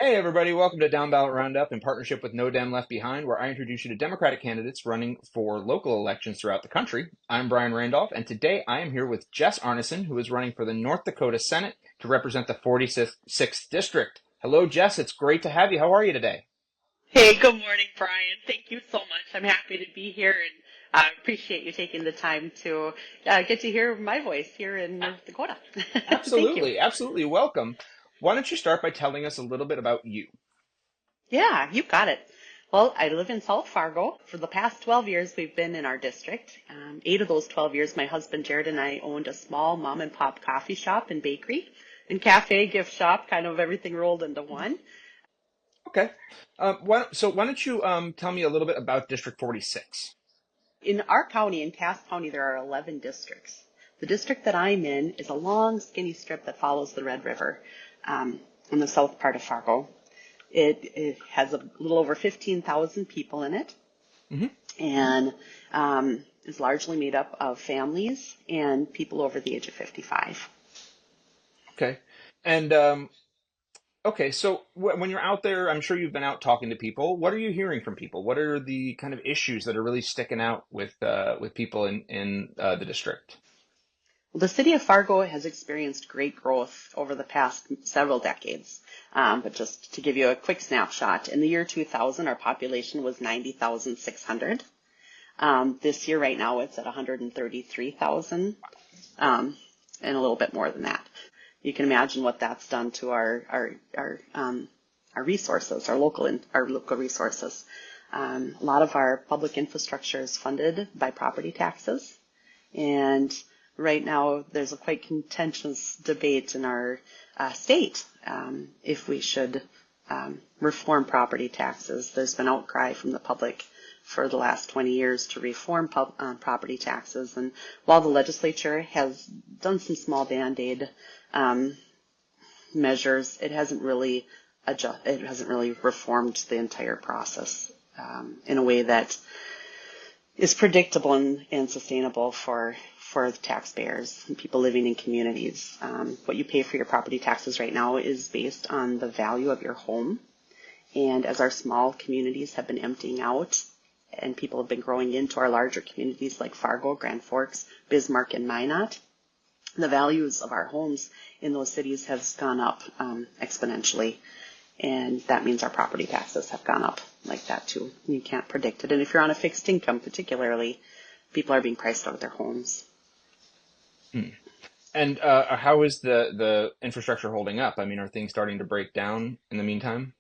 Hey everybody, welcome to Downballot Roundup in partnership with No Dem Left Behind, where I introduce you to Democratic candidates running for local elections throughout the country. I'm Bryan Randolph, and today I am here with Jess Arneson, who is running for the North Dakota Senate to represent the 46th District. Hello, Jess. It's great to have you. How are you today? Hey, good morning, Brian. Thank you so much. I'm happy to be here and appreciate you taking the time to get to hear my voice here in North Dakota. Thank you. Absolutely, absolutely. Welcome. Why don't you start by telling us a little bit about you? Yeah, you got it. Well, I live in South Fargo. For the past 12 years, we've been in our district. 8 of those 12 years, my husband Jared and I owned a small mom and pop coffee shop and bakery and cafe, gift shop, kind of everything rolled into one. Okay. Why don't you tell me a little bit about District 46? In our county, in Cass County, there are 11 districts. The district that I'm in is a long, skinny strip that follows the Red River in the south part of Fargo. It has a little over 15,000 people in it Hmm. and is largely made up of families and people over the age of 55. Okay. And okay, so when you're out there, I'm sure you've been out talking to people. What are you hearing from people? What are the kind of issues that are really sticking out with people in the district? Well, the city of Fargo has experienced great growth over the past several decades. But just to give you a quick snapshot, in the year 2000, our population was 90,600. This year, right now, it's at 133,000, and a little bit more than that. You can imagine what that's done to our resources, our local resources. A lot of our public infrastructure is funded by property taxes, and right now there's a quite contentious debate in our state if we should reform property taxes. There's been outcry from the public for the last 20 years to reform property taxes. And while the legislature has done some small Band-Aid measures, it hasn't really reformed the entire process in a way that is predictable and sustainable for the taxpayers and people living in communities. What you pay for your property taxes right now is based on the value of your home. And as our small communities have been emptying out and people have been growing into our larger communities like Fargo, Grand Forks, Bismarck, and Minot, the values of our homes in those cities has gone up exponentially. And that means our property taxes have gone up like that too. You can't predict it. And if you're on a fixed income particularly, people are being priced out of their homes. Hmm. And how is the infrastructure holding up? I mean, are things starting to break down in the meantime?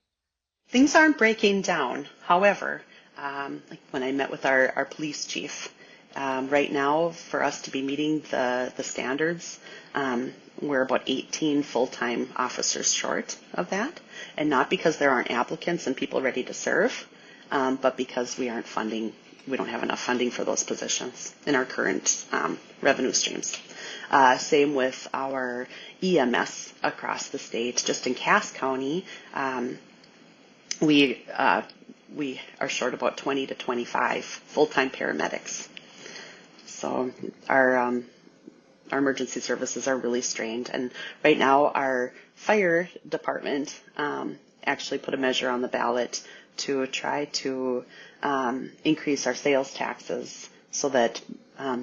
Things aren't breaking down. However, like when I met with our police chief, right now for us to be meeting the standards, we're about 18 full-time officers short of that. And not because there aren't applicants and people ready to serve, but because we don't have enough funding for those positions in our current revenue streams. Same with our EMS across the state. Just in Cass County, we are short about 20 to 25 full-time paramedics. So our emergency services are really strained. And right now, our fire department actually put a measure on the ballot to try to increase our sales taxes so that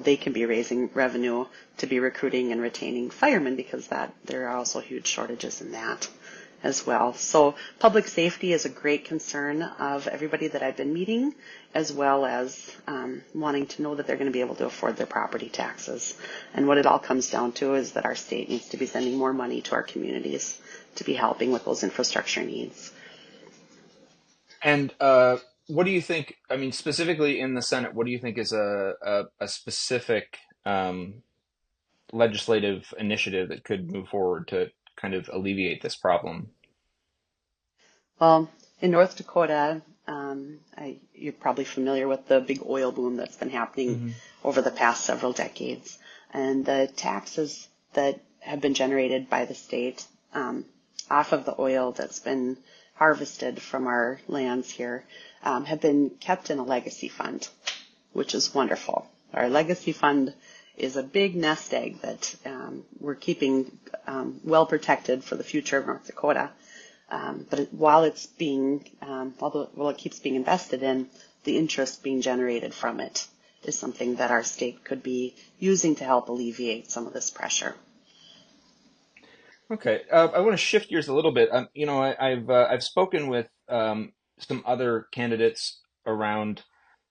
they can be raising revenue to be recruiting and retaining firemen, because there are also huge shortages in that as well. So public safety is a great concern of everybody that I've been meeting, as well as wanting to know that they're going to be able to afford their property taxes. And what it all comes down to is that our state needs to be sending more money to our communities to be helping with those infrastructure needs. And what do you think? I mean, specifically in the Senate, what do you think is a specific legislative initiative that could move forward to kind of alleviate this problem? Well, in North Dakota, you're probably familiar with the big oil boom that's been happening Hmm. over the past several decades. And the taxes that have been generated by the state off of the oil that's been harvested from our lands here have been kept in a legacy fund, which is wonderful. Our legacy fund is a big nest egg that we're keeping well protected for the future of North Dakota. But while it's being, while it keeps being invested in, the interest being generated from it is something that our state could be using to help alleviate some of this pressure. Okay, I want to shift gears a little bit. I've spoken with some other candidates around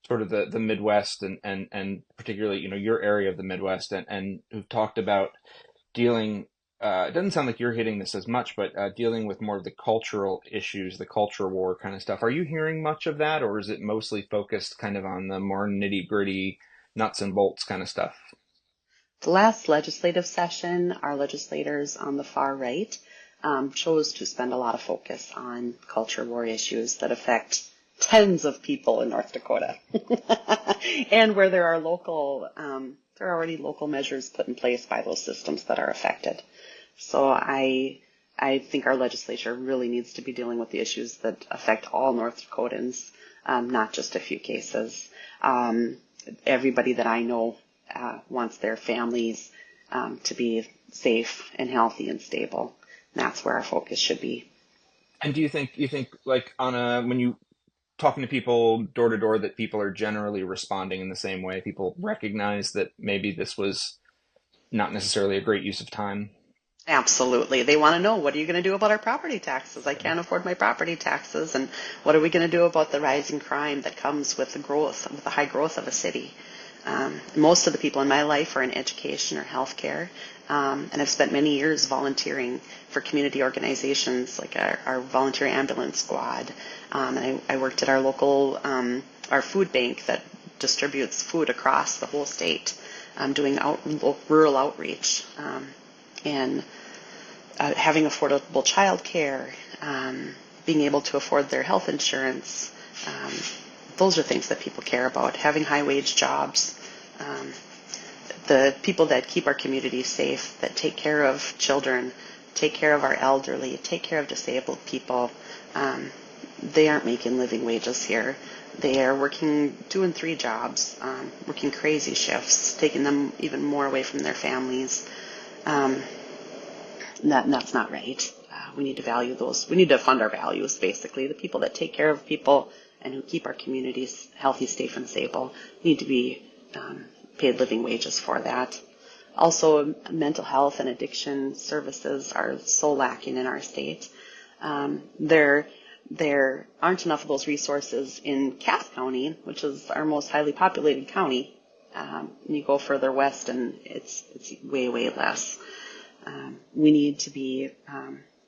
sort of the Midwest and particularly your area of the Midwest and who've talked about dealing. It doesn't sound like you're hitting this as much, but dealing with more of the cultural issues, the culture war kind of stuff. Are you hearing much of that, or is it mostly focused kind of on the more nitty gritty, nuts and bolts kind of stuff? The last legislative session, our legislators on the far right chose to spend a lot of focus on culture war issues that affect tens of people in North Dakota, and where there are already local measures put in place by those systems that are affected. So I think our legislature really needs to be dealing with the issues that affect all North Dakotans, not just a few cases. Everybody that I know wants their families to be safe and healthy and stable. And that's where our focus should be. And do you think like when you talking to people door to door that people are generally responding in the same way? People recognize that maybe this was not necessarily a great use of time. Absolutely. They want to know, what are you going to do about our property taxes? I can't afford my property taxes. And what are we going to do about the rising crime that comes with the high growth of a city? Most of the people in my life are in education or healthcare, and I've spent many years volunteering for community organizations like our volunteer ambulance squad. And I worked at our local, our food bank that distributes food across the whole state, doing rural outreach, and having affordable childcare, being able to afford their health insurance. Those are things that people care about. Having high wage jobs, the people that keep our community safe, that take care of children, take care of our elderly, take care of disabled people, they aren't making living wages here. They are working 2 and 3 jobs, working crazy shifts, taking them even more away from their families. That's not right. We need to value those. We need to fund our values, basically. The people that take care of people and who keep our communities healthy, safe, and stable need to be paid living wages for that. Also, mental health and addiction services are so lacking in our state. There aren't enough of those resources in Cass County, which is our most highly populated county. You go further west and it's way, way less. We need to be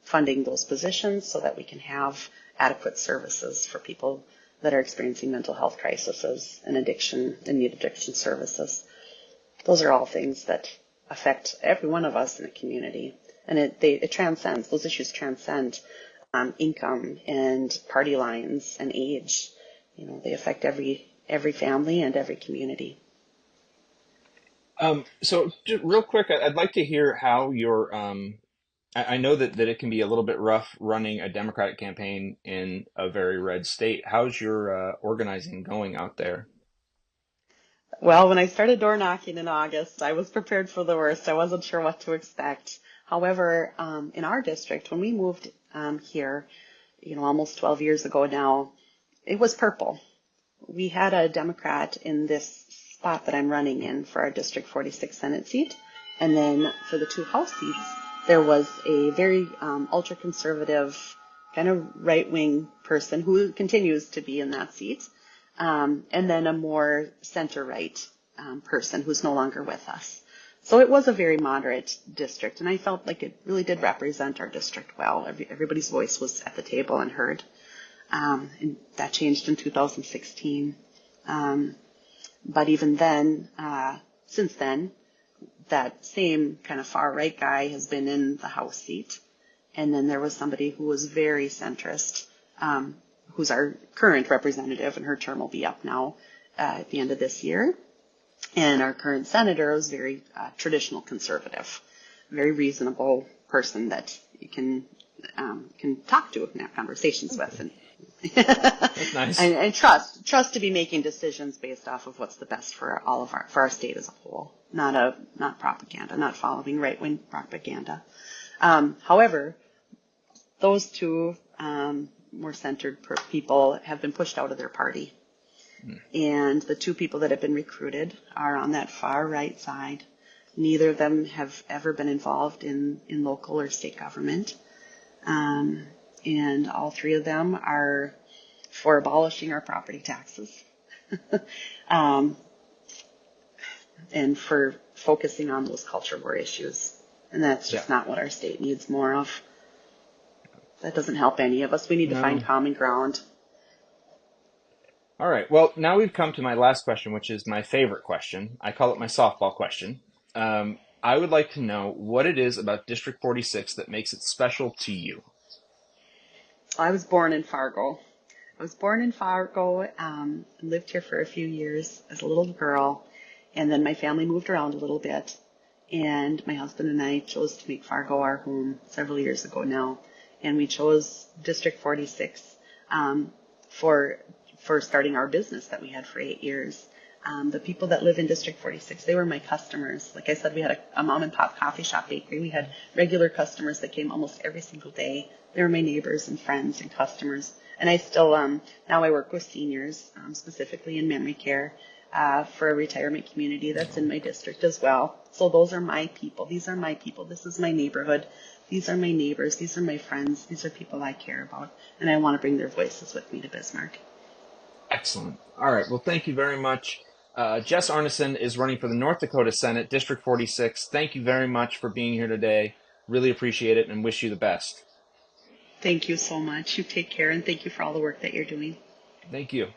funding those positions so that we can have adequate services for people that are experiencing mental health crises and addiction and need addiction services. Those are all things that affect every one of us in a community, and it transcends. Those issues transcend income and party lines and age. They affect every family and every community. So just real quick, I'd like to hear how your I know that it can be a little bit rough running a Democratic campaign in a very red state. How's your organizing going out there? Well, when I started door knocking in August, I was prepared for the worst. I wasn't sure what to expect. However, in our district, when we moved here, almost 12 years ago now, it was purple. We had a Democrat in this spot that I'm running in for our District 46 Senate seat. And then for the 2 House seats, there was a very ultra-conservative, kind of right-wing person who continues to be in that seat. And then a more center-right person who's no longer with us. So it was a very moderate district, and I felt like it really did represent our district well. Everybody's voice was at the table and heard. And that changed in 2016. But even then, since then, that same kind of far-right guy has been in the House seat. And then there was somebody who was very centrist, who's our current representative, and her term will be up now at the end of this year. And our current senator is very traditional conservative, very reasonable person that you can talk to and have conversations with, and That's nice. and trust to be making decisions based off of what's the best for for our state as a whole, not propaganda, not following right wing propaganda. However, those two more centered people have been pushed out of their party. And the two people that have been recruited are on that far right side. Neither of them have ever been involved in local or state government. And all three of them are for abolishing our property taxes. And for focusing on those culture war issues. And that's just not what our state needs more of. That doesn't help any of us. We need to find common ground. All right. Well, now we've come to my last question, which is my favorite question. I call it my softball question. I would like to know what it is about District 46 that makes it special to you. I was born in Fargo. Lived here for a few years as a little girl, and then my family moved around a little bit, and my husband and I chose to make Fargo our home several years ago now, and we chose District 46 for starting our business that we had for 8 years. The people that live in District 46, they were my customers. Like I said, we had a mom and pop coffee shop bakery. We had regular customers that came almost every single day. They were my neighbors and friends and customers. And I still, now I work with seniors, specifically in memory care, for a retirement community that's in my district as well. So those are my people. These are my people. This is my neighborhood. These are my neighbors. These are my friends. These are people I care about. And I want to bring their voices with me to Bismarck. Excellent. All right. Well, thank you very much. Jess Arneson is running for the North Dakota Senate, District 46. Thank you very much for being here today. Really appreciate it and wish you the best. Thank you so much. You take care, and thank you for all the work that you're doing. Thank you.